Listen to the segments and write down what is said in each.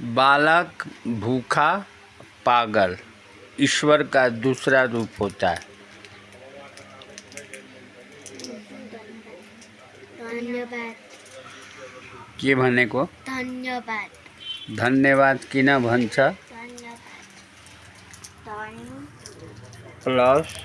बालक, भूखा, पागल ईश्वर का दूसरा रूप होता है। धन्यवाद। के भनेको धन्यवाद। धन्यवाद किन भन्छ? प्लस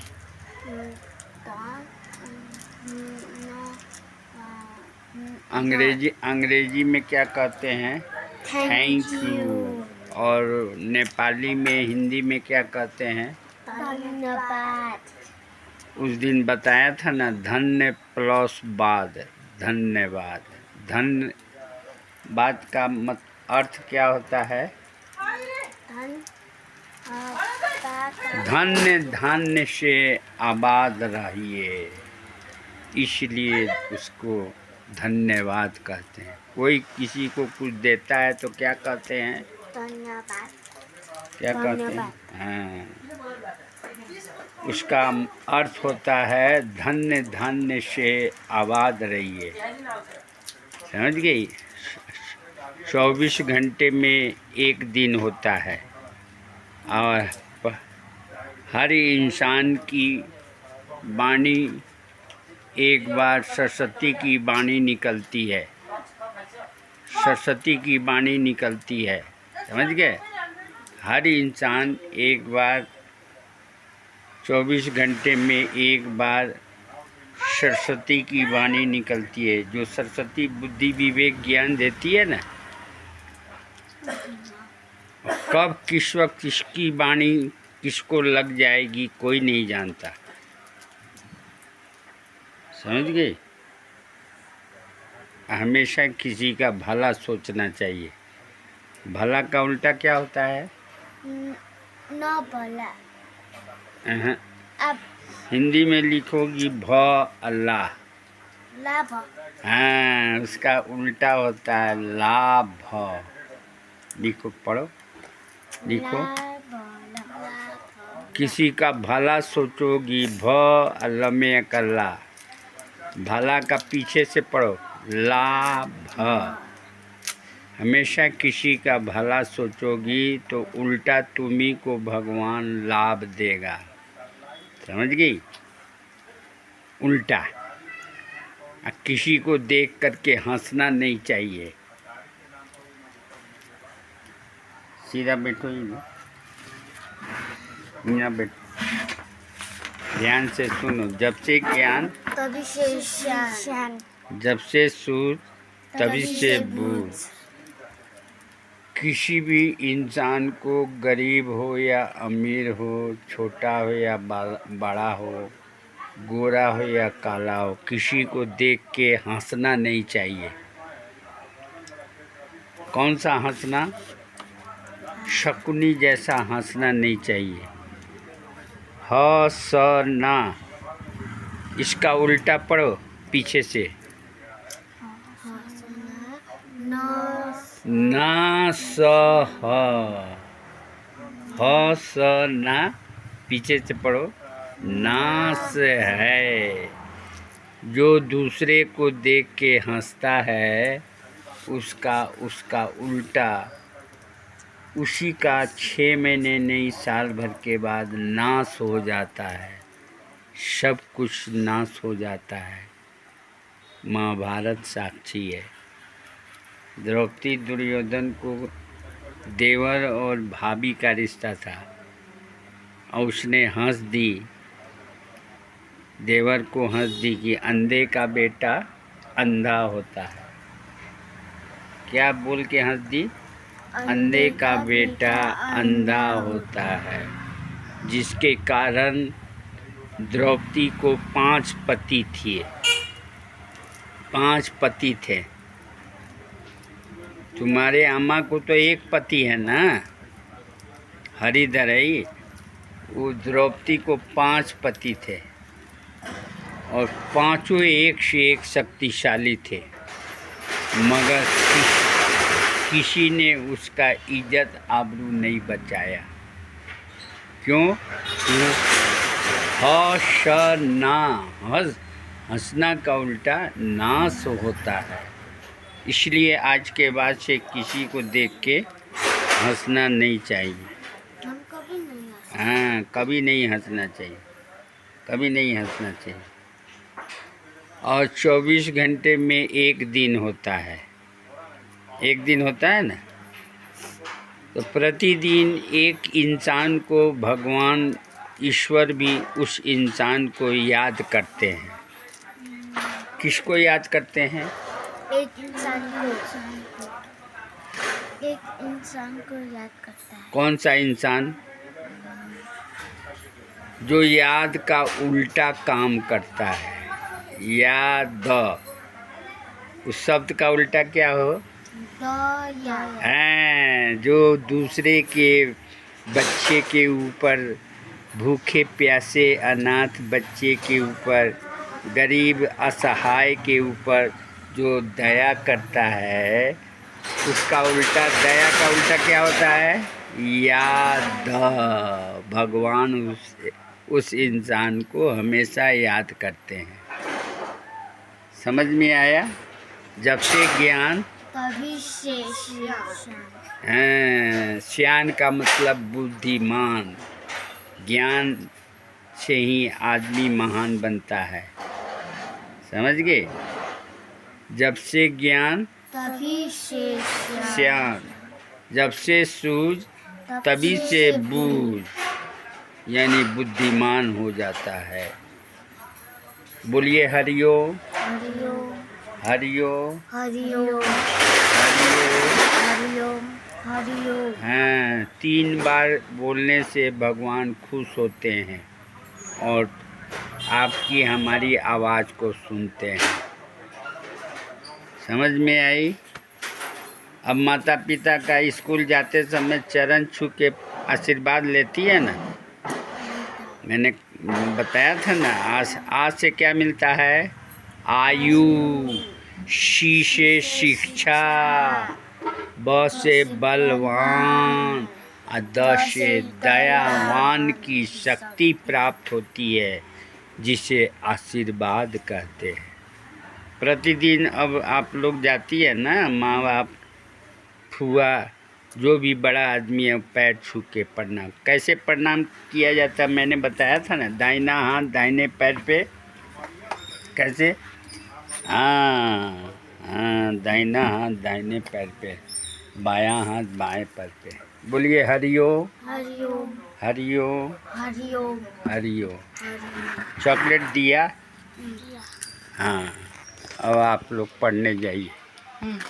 अंग्रेजी में क्या कहते हैं? Thank you. और नेपाली में, हिंदी में क्या कहते हैं? धन्यवाद। उस दिन बताया था ना, धन्य प्लस बाद, धन्यवाद। धन्यवाद का अर्थ क्या होता है? धन्य धान्य से आबाद रहिए, इसलिए उसको धन्यवाद कहते हैं। कोई किसी को कुछ देता है तो क्या कहते हैं? धन्यवाद। क्या कहते हैं? हाँ, उसका अर्थ होता है धन्य धान्य से आबाद रहिए। समझ गई? 24 घंटे में एक दिन होता है और हर इंसान की वाणी एक बार सरस्वती की वाणी निकलती है। सरस्वती की वाणी निकलती है, समझ गए? हर इंसान एक बार 24 घंटे में एक बार सरस्वती की वाणी निकलती है। जो सरस्वती बुद्धि विवेक ज्ञान देती है ना, कब किस वक्त किसकी वाणी किसको लग जाएगी कोई नहीं जानता। समझ गए? हमेशा किसी का भला सोचना चाहिए। भला का उल्टा क्या होता है? न भला। अब हिंदी में लिखोगी भ अल्लाह, लाभ। हाँ, उसका उल्टा होता है लाभ। लिखो, पढ़ो, लिखो। किसी का भला सोचोगी भ अल्लाह कल्ला, भला का पीछे से पढ़ो लाभ। हमेशा किसी का भला सोचोगी तो उल्टा तुम्ही को भगवान लाभ देगा। समझ गई? उल्टा। किसी को देख करके हंसना नहीं चाहिए। सीधा बैठो, यहाँ बैठो, ध्यान से सुनो। जब से ज्ञान तभी से शान, जब से सूझ तभी से बूझ। किसी भी इंसान को, गरीब हो या अमीर हो, छोटा हो या बड़ा हो, गोरा हो या काला हो, किसी को देख के हंसना नहीं चाहिए। कौन सा हंसना? शकुनी जैसा हंसना नहीं चाहिए। हंसना, इसका उल्टा पढ़ो पीछे से। ना सह, हंसना पीछे से पढ़ो। नास है। जो दूसरे को देख के हंसता है उसका उल्टा उसी का 6 महीने नहीं, साल भर के बाद नाश हो जाता है। सब कुछ नाश हो जाता है। महाभारत साक्षी है। द्रौपदी दुर्योधन को देवर और भाभी का रिश्ता था और उसने हंस दी, देवर को हंस दी कि अंधे का बेटा अंधा होता है। क्या बोल के हंस दी? अंधे का बेटा अंधा होता है। जिसके कारण द्रौपदी को 5 पति थे। 5 पति थे। तुम्हारे अम्मा को तो एक पति है ना, हरिधरई। वो द्रौपदी को 5 पति थे और पांचों एक से एक शक्तिशाली थे, मगर किसी ने उसका इज्जत आबरू नहीं बचाया। क्यों? हंसना का उल्टा नाश होता है। इसलिए आज के बाद से किसी को देख के हंसना नहीं चाहिए। हम कभी नहीं हंसते। हाँ, कभी नहीं हंसना चाहिए, कभी नहीं हंसना चाहिए। और 24 घंटे में एक दिन होता है, एक दिन होता है ना, तो प्रतिदिन एक इंसान को भगवान ईश्वर भी उस इंसान को याद करते हैं। किसको याद करते हैं? एक इंसान को याद करता है। कौन सा इंसान? जो याद का उल्टा काम करता है। याद, उस शब्द का उल्टा क्या हो? हैं, जो दूसरे के बच्चे के ऊपर, भूखे प्यासे अनाथ बच्चे के ऊपर, गरीब असहाय के ऊपर जो दया करता है, उसका उल्टा, दया का उल्टा क्या होता है? याद। भगवान उस इंसान को हमेशा याद करते हैं। समझ में आया? जब से ज्ञान, तभी से श्यान का मतलब बुद्धिमान। ज्ञान से ही आदमी महान बनता है। समझ गए? जब से ज्ञान, तभी से श्यान। जब से सूझ, तभी से बूझ, यानी बुद्धिमान हो जाता है। बोलिए हरिओम, हरिओम, हरिओम, हरिओम, हरिओम। हरिओम, हरिओम। हाँ, 3 बार बोलने से भगवान खुश होते हैं और आपकी हमारी आवाज़ को सुनते हैं। समझ में आई? अब माता पिता का स्कूल जाते समय चरण छू के आशीर्वाद लेती है ना। मैंने बताया था ना, आज से क्या मिलता है? आयु, शी से शिक्षा, ब से बलवान, द से दयावान की शक्ति प्राप्त होती है, जिसे आशीर्वाद कहते हैं। प्रतिदिन अब आप लोग जाती है ना, माँ बाप, फुआ, जो भी बड़ा आदमी है, पैर छू के प्रणाम। कैसे प्रणाम किया जाता है मैंने बताया था ना, दाहिना हाथ दाहिने पैर पे। कैसे? हाँ हाँ, दाहिना हाथ दाहिने पैर पे, बायां हाथ बाएं पैर पे। बोलिए हरिओम, हरिओम, हरिओम, हरिओम, हरिओम। हरिओम। चॉकलेट दिया? हाँ, अब आप लोग पढ़ने जाइए।